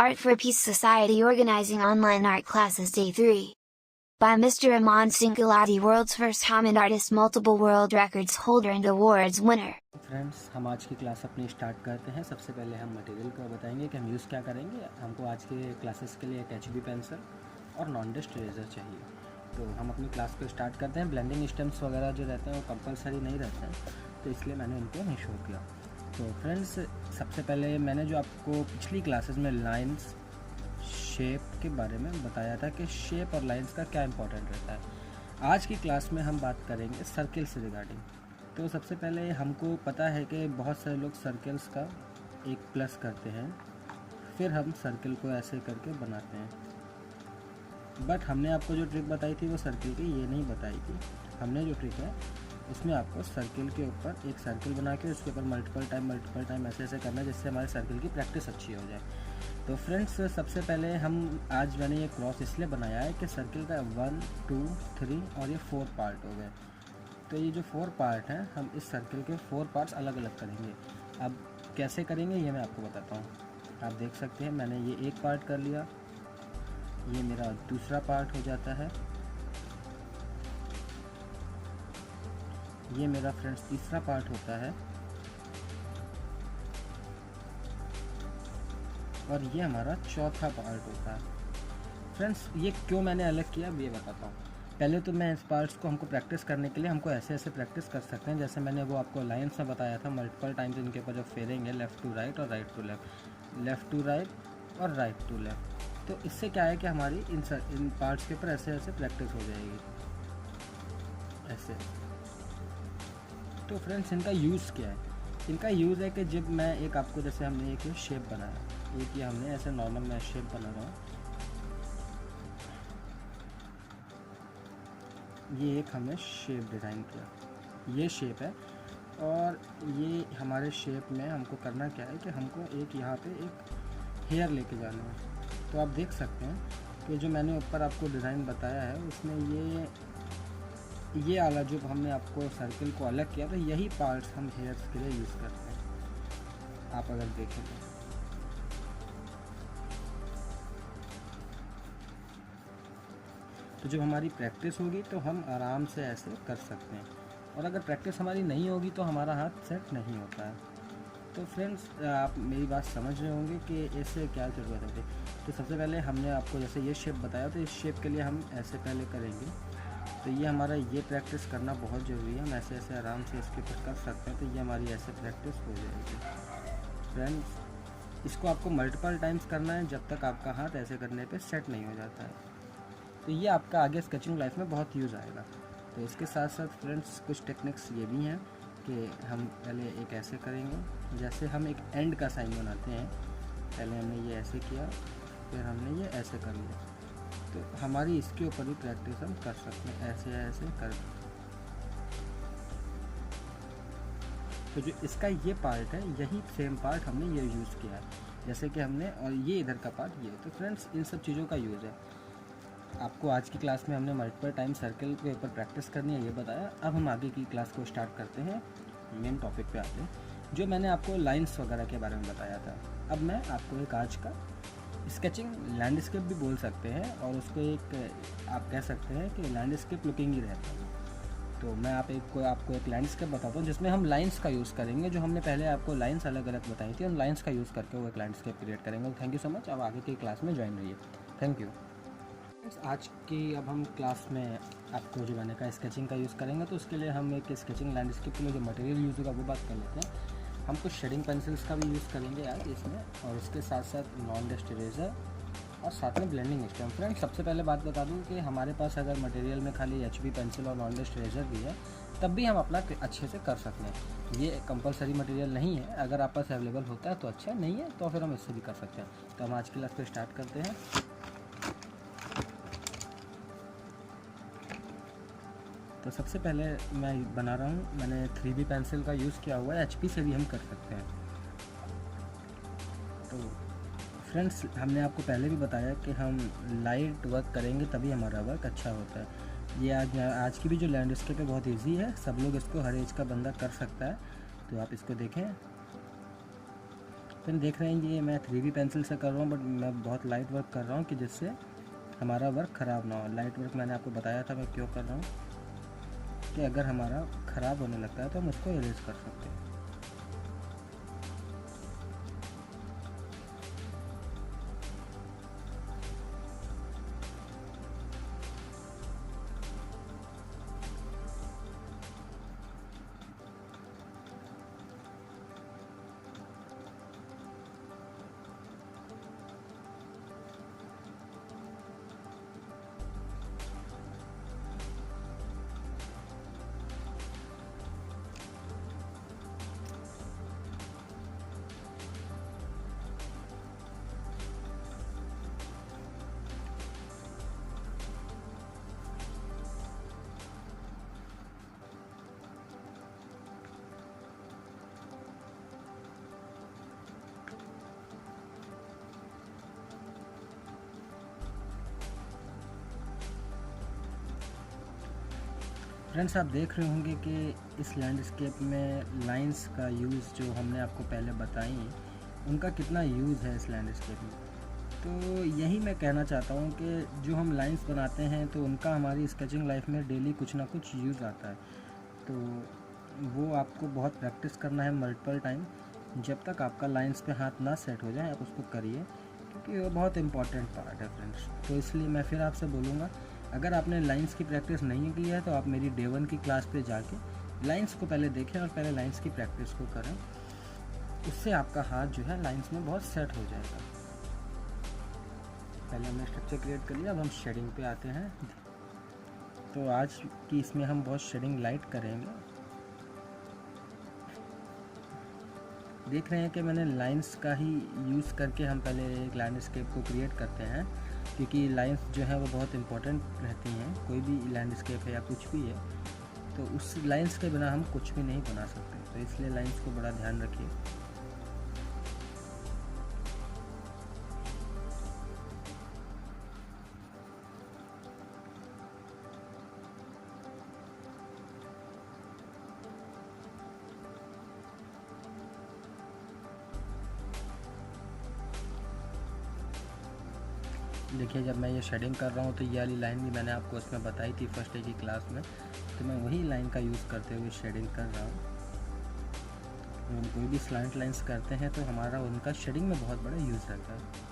Art for Peace Society organizing online art classes Day 3. By Mr. Aman Singalati, world's first Hamid artist, multiple world records holder and awards winner. Friends, हम आज की class अपनी start करते हैं। सबसे पहले हम मटेरियल को बताएंगे कि हम यूज़ क्या करेंगे। हमको आज के क्लासेस के लिए एक HB पेंसिल और नॉन डस्ट इरेजर चाहिए। तो हम अपनी क्लास को स्टार्ट करते हैं। ब्लेंडिंग स्टेम्स वगैरह जो रहते हैं वो कंपलसरी नहीं रहते हैं, तो इसलिए मैंने इनको नहीं शो किया। तो फ्रेंड्स, सबसे पहले मैंने जो आपको पिछली क्लासेस में लाइंस शेप के बारे में बताया था कि शेप और लाइंस का क्या इंपॉर्टेंट रहता है। आज की क्लास में हम बात करेंगे सर्किल से रिगार्डिंग। तो सबसे पहले हमको पता है कि बहुत सारे लोग सर्कल्स का एक प्लस करते हैं, फिर हम सर्किल को ऐसे करके बनाते हैं। बट हमने आपको जो ट्रिक बताई थी वो सर्किल की ये नहीं बताई थी। हमने जो ट्रिक है उसमें आपको सर्किल के ऊपर एक सर्किल बना के उसके ऊपर मल्टीपल टाइम ऐसे करना है, जिससे हमारे सर्किल की प्रैक्टिस अच्छी हो जाए। तो फ्रेंड्स, सबसे पहले आज मैंने ये क्रॉस इसलिए बनाया है कि सर्किल का 1, 2, 3 और ये 4 पार्ट हो गए। तो ये जो 4 पार्ट हैं, हम इस सर्किल के 4 पार्ट्स अलग अलग करेंगे। अब कैसे करेंगे ये मैं आपको बताता हूँ। आप देख सकते हैं मैंने ये एक पार्ट कर लिया, ये मेरा दूसरा पार्ट हो जाता है, ये मेरा फ्रेंड्स तीसरा पार्ट होता है, और ये हमारा चौथा पार्ट होता है। फ्रेंड्स, ये क्यों मैंने अलग किया अब ये बताता हूँ। पहले तो मैं इस पार्ट्स को हमको प्रैक्टिस करने के लिए हमको ऐसे प्रैक्टिस कर सकते हैं, जैसे मैंने वो आपको लाइन्स में बताया था। मल्टीपल टाइम्स इनके ऊपर जब फेरेंगे लेफ़्ट टू राइट और right to left, left to right और राइट टू लेफ़्ट, तो इससे क्या है कि हमारी इन पार्ट्स के ऊपर ऐसे प्रैक्टिस हो जाएगी ऐसे। तो फ्रेंड्स, इनका यूज़ क्या है? इनका यूज़ है कि जब मैं एक आपको जैसे हमने एक शेप बनाया, एक ये हमने ऐसे नॉर्मल मैं शेप बना रहा हूँ, ये एक हमने शेप डिज़ाइन किया, ये शेप है। और ये हमारे शेप में हमको करना क्या है कि हमको एक यहाँ पे एक हेयर लेके जाना है। तो आप देख सकते हैं कि जो मैंने ऊपर आपको डिज़ाइन बताया है उसमें ये वाला जो हमने आपको सर्किल को अलग किया, तो यही पार्ट्स हम हेयर्स के लिए यूज़ करते हैं। आप अगर देखें तो जब हमारी प्रैक्टिस होगी तो हम आराम से ऐसे कर सकते हैं, और अगर प्रैक्टिस हमारी नहीं होगी तो हमारा हाथ सेट नहीं होता है। तो फ्रेंड्स, आप मेरी बात समझ रहे होंगे कि ऐसे क्या ज़रूरत है। तो सबसे पहले हमने आपको जैसे ये शेप बताया, तो इस शेप के लिए हम ऐसे पहले करेंगे। तो ये हमारा ये प्रैक्टिस करना बहुत ज़रूरी है। हम ऐसे आराम से इसके ऊपर कर सकते हैं, तो ये हमारी ऐसे प्रैक्टिस हो जाएगी। फ्रेंड्स, इसको आपको मल्टीपल टाइम्स करना है जब तक आपका हाथ ऐसे करने पे सेट नहीं हो जाता है। तो ये आपका आगे स्केचिंग लाइफ में बहुत यूज़ आएगा। तो इसके साथ साथ फ्रेंड्स, कुछ टेक्निक्स ये भी हैं कि हम पहले एक ऐसे करेंगे, जैसे हम एक एंड का साइन बनाते हैं। पहले हमने ये ऐसे किया, फिर हमने ये ऐसे कर लिया। तो हमारी इसके ऊपर भी प्रैक्टिस हम कर सकते हैं, ऐसे कर। तो जो इसका ये पार्ट है, यही सेम पार्ट हमने ये यूज़ किया है, जैसे कि हमने, और ये इधर का पार्ट ये। तो फ्रेंड्स, इन सब चीज़ों का यूज़ है। आपको आज की क्लास में हमने मल्टीपल टाइम सर्किल के ऊपर प्रैक्टिस करनी है ये बताया। अब हम आगे की क्लास को स्टार्ट करते हैं, मेन टॉपिक पे आते हैं, जो मैंने आपको लाइंस वगैरह के बारे में बताया था। अब मैं आपको एक आज का स्केचिंग लैंडस्केप भी बोल सकते हैं, और उसको एक आप कह सकते हैं कि लैंडस्केप लुकिंग ही रहता है। तो मैं आपको एक लैंडस्केप बताता हूँ जिसमें हम लाइंस का यूज़ करेंगे। जो हमने पहले आपको लाइंस अलग अलग बताई थी, उन लाइंस का यूज़ करके वो एक लैंडस्केप क्रिएट करेंगे। Thank you so much. अब आगे की क्लास में ज्वाइन रहिए। Thank you. आज की अब हम क्लास में आपको जो मैंने कहा स्केचिंग का यूज़ करेंगे, तो उसके लिए हम एक स्केचिंग लैंडस्केप के लिए जो मटेरियल यूज़ होगा वो बात कर लेते हैं। हम कुछ शेडिंग पेंसिल्स का भी यूज़ करेंगे आज इसमें, और उसके साथ साथ नॉन डस्ट इरेजर और साथ में ब्लेंडिंग स्टेम। फ्रेंड्स, सबसे पहले बात बता दूं कि हमारे पास अगर मटेरियल में खाली HB पेंसिल और नॉन डस्ट इरेजर भी है, तब भी हम अपना अच्छे से कर सकते हैं। ये कंपलसरी मटेरियल नहीं है, अगर आप पास अवेलेबल होता है तो अच्छा, नहीं है तो फिर हम इससे भी कर सकते हैं। तो हम आज की क्लास को स्टार्ट करते हैं। तो सबसे पहले मैं बना रहा हूँ, मैंने 3B पेंसिल का यूज़ किया हुआ है। HB से भी हम कर सकते हैं। तो फ्रेंड्स, हमने आपको पहले भी बताया कि हम लाइट वर्क करेंगे तभी हमारा वर्क अच्छा होता है। ये आज की भी जो लैंडस्केप है बहुत इजी है, सब लोग इसको हर एज का बंदा कर सकता है। तो आप इसको देखें, तो देख रहे हैं ये मैं 3B पेंसिल से कर रहा हूँ, बट मैं बहुत लाइट वर्क कर रहा हूँ कि जिससे हमारा वर्क ख़राब ना हो। लाइट वर्क मैंने आपको बताया था मैं क्यों कर रहा हूँ, कि अगर हमारा ख़राब होने लगता है तो हम उसको इरेज कर सकते हैं। फ्रेंड्स, आप देख रहे होंगे कि इस लैंडस्केप में लाइंस का यूज़ जो हमने आपको पहले बताई, उनका कितना यूज़ है इस लैंडस्केप में। तो यही मैं कहना चाहता हूँ कि जो हम लाइंस बनाते हैं तो उनका हमारी स्केचिंग लाइफ में डेली कुछ ना कुछ यूज़ आता है। तो वो आपको बहुत प्रैक्टिस करना है मल्टीपल टाइम। जब तक आपका लाइंस पे हाथ ना सेट हो जाए आप उसको करिए, क्योंकि वो बहुत इंपॉर्टेंट पार्ट है फ्रेंड्स। तो इसलिए मैं फिर आपसे बोलूँगा, अगर आपने लाइंस की प्रैक्टिस नहीं की है तो आप मेरी डे 1 की क्लास पे जाके लाइंस को पहले देखें और पहले लाइंस की प्रैक्टिस को करें। उससे आपका हाथ जो है लाइंस में बहुत सेट हो जाएगा। पहले हमने स्ट्रक्चर क्रिएट कर लिया, अब हम शेडिंग पे आते हैं। तो आज की इसमें हम बहुत शेडिंग लाइट करेंगे। देख रहे हैं कि मैंने लाइंस का ही यूज़ करके हम पहले एक लैंडस्केप को क्रिएट करते हैं, क्योंकि लाइंस जो है वो बहुत इंपॉर्टेंट रहती हैं। कोई भी लैंडस्केप है या कुछ भी है तो उस लाइंस के बिना हम कुछ भी नहीं बना सकते। तो इसलिए लाइंस को बड़ा ध्यान रखिए। देखिए, जब मैं ये शेडिंग कर रहा हूँ तो ये वाली लाइन भी मैंने आपको इसमें बताई थी फर्स्ट डे की क्लास में, तो मैं वही लाइन का यूज़ करते हुए शेडिंग कर रहा हूँ। हम कोई भी स्लैंट लाइंस करते हैं तो हमारा उनका शेडिंग में बहुत बड़ा यूज़ रहता है।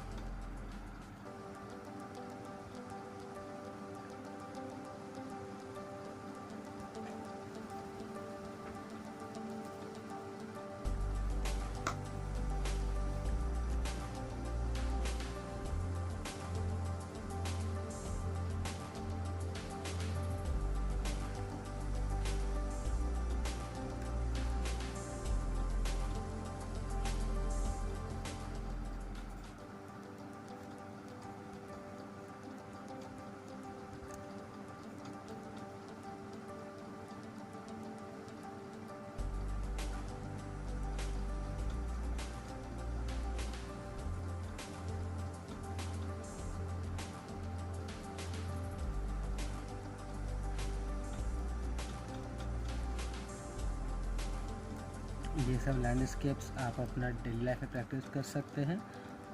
ये सब लैंडस्केप्स आप अपना डेली लाइफ में प्रैक्टिस कर सकते हैं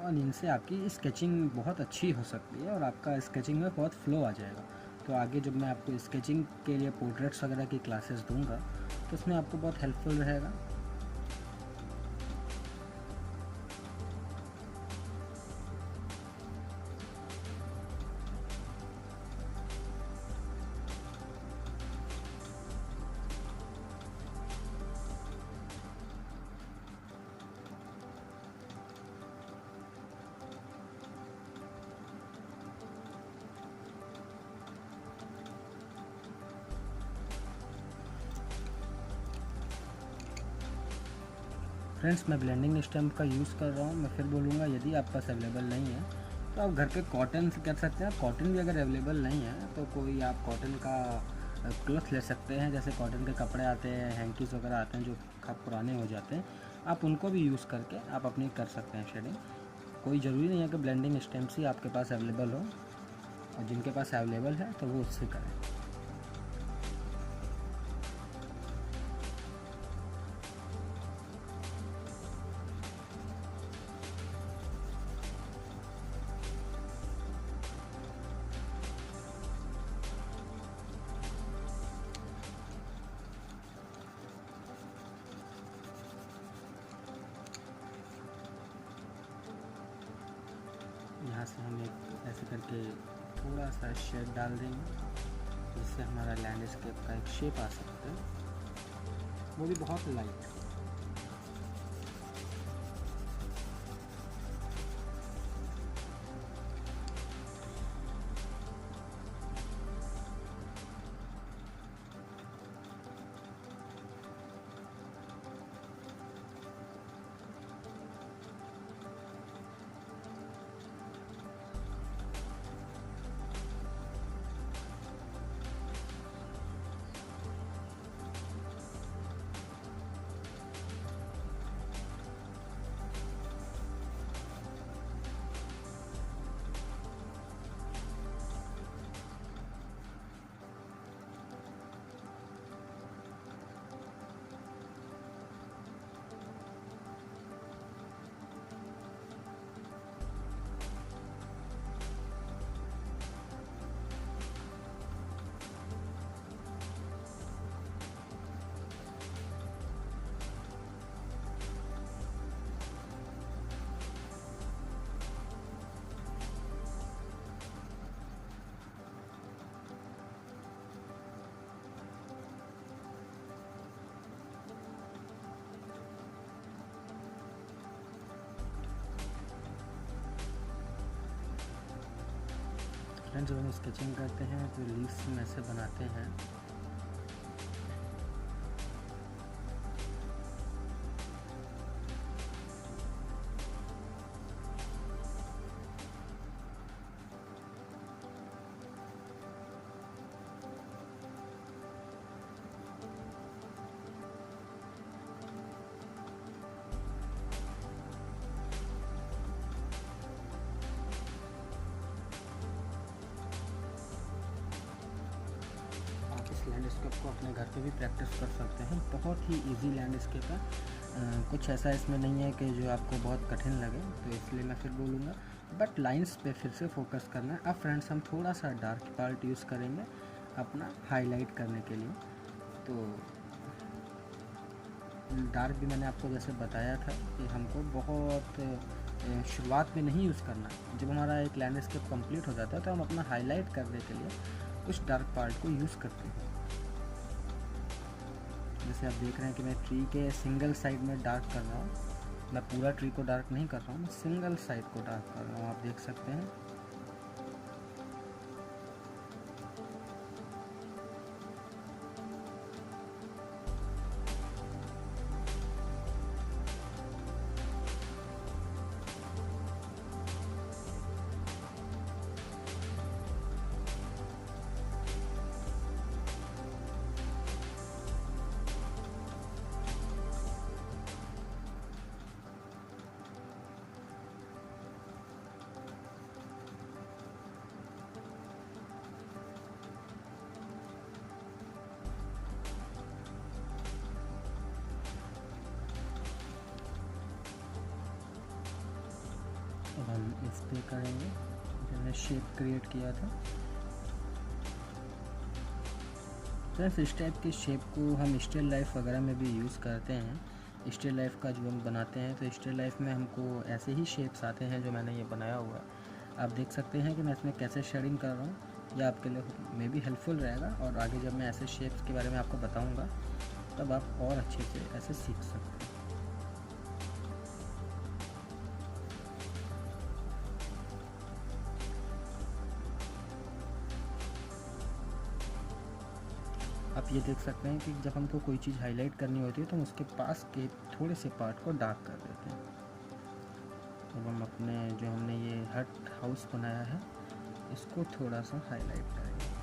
और इनसे आपकी स्केचिंग बहुत अच्छी हो सकती है और आपका स्केचिंग में बहुत फ्लो आ जाएगा। तो आगे जब मैं आपको स्केचिंग के लिए पोर्ट्रेट्स वगैरह की क्लासेस दूंगा तो उसमें आपको बहुत हेल्पफुल रहेगा। फ्रेंड्स, मैं ब्लेंडिंग स्टैम्प का यूज़ कर रहा हूँ। मैं फिर बोलूँगा, यदि आपके पास अवेलेबल नहीं है तो आप घर पे कॉटन से कर सकते हैं। कॉटन भी अगर अवेलेबल नहीं है तो कोई आप कॉटन का क्लॉथ ले सकते हैं। जैसे कॉटन के कपड़े आते हैं, हैंकीस वगैरह आते हैं जो पुराने हो जाते हैं, आप उनको भी यूज़ करके आप अपनी कर सकते हैं शेडिंग। कोई ज़रूरी नहीं है कि ब्लेंडिंग स्टैम्प्स ही आपके पास अवेलेबल हो, और जिनके पास अवेलेबल है तो वो उससे करें। यहाँ से हम एक ऐसे करके थोड़ा सा शेड डाल देंगे, जिससे हमारा लैंडस्केप का एक शेप आ सकता है, वो भी बहुत लाइट। फ्रेंड्स, जब हम स्केचिंग करते हैं तो लीव्स में ऐसे बनाते हैं। लैंडस्केप को अपने घर पे भी प्रैक्टिस कर सकते हैं। बहुत ही इजी लैंडस्केप है, कुछ ऐसा इसमें नहीं है कि जो आपको बहुत कठिन लगे, तो इसलिए मैं फिर बोलूँगा बट लाइंस पे फिर से फोकस करना है। अब फ्रेंड्स, हम थोड़ा सा डार्क पार्ट यूज़ करेंगे अपना हाईलाइट करने के लिए। तो डार्क भी मैंने आपको जैसे बताया था कि हमको बहुत शुरुआत में नहीं यूज़ करना। जब हमारा एक लैंडस्केप कंप्लीट हो जाता है तो हम अपना हाईलाइट करने के लिए उस डार्क पार्ट को यूज़ करते हैं। जैसे आप देख रहे हैं कि मैं ट्री के सिंगल साइड में डार्क कर रहा हूँ, मैं पूरा ट्री को डार्क नहीं कर रहा हूँ, मैं सिंगल साइड को डार्क कर रहा हूँ, आप देख सकते हैं। अब हम इस पे करेंगे जो हमने शेप क्रिएट किया था। फ्रेंड्स, इस टाइप के शेप को हम स्टिल लाइफ वगैरह में भी यूज़ करते हैं। स्टिल लाइफ का जो हम बनाते हैं तो स्टिल लाइफ में हमको ऐसे ही शेप्स आते हैं जो मैंने ये बनाया हुआ है। आप देख सकते हैं कि मैं इसमें कैसे शेडिंग कर रहा हूँ, यह आपके लिए मे भी हेल्पफुल रहेगा। और आगे जब मैं ऐसे शेप्स के बारे में आपको बताऊँगा तब आप और अच्छे से ऐसे सीख सकते हैं। आप ये देख सकते हैं कि जब हमको कोई चीज़ हाईलाइट करनी होती है तो हम उसके पास के थोड़े से पार्ट को डार्क कर देते हैं। अब हम अपने जो हमने ये हट हाउस बनाया है इसको थोड़ा सा हाईलाइट करेंगे।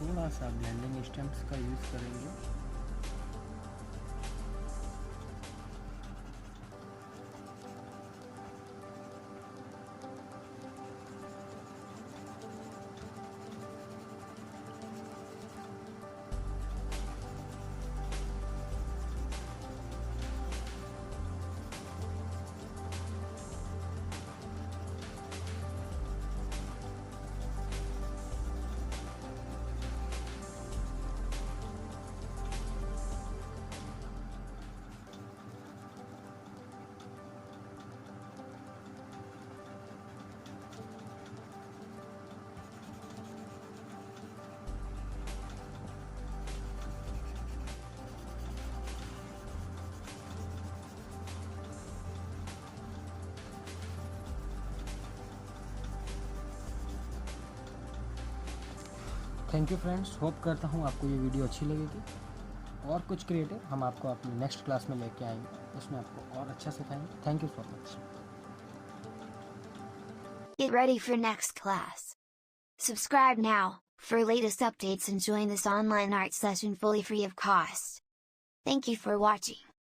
थोड़ा सा ब्लेंडिंग स्टेम्प्स का यूज़ करेंगे। थैंक यू फ्रेंड्स, होप करता हूँ आपको ये वीडियो अच्छी लगेगी और कुछ क्रिएटिव हम आपको अपनी नेक्स्ट क्लास में लेके आएंगे, उसमें आपको और अच्छा सिखाएंगे। Thank you so much. Get ready for next class. Subscribe now for latest updates and join this online art session fully free of cost. Thank you for watching.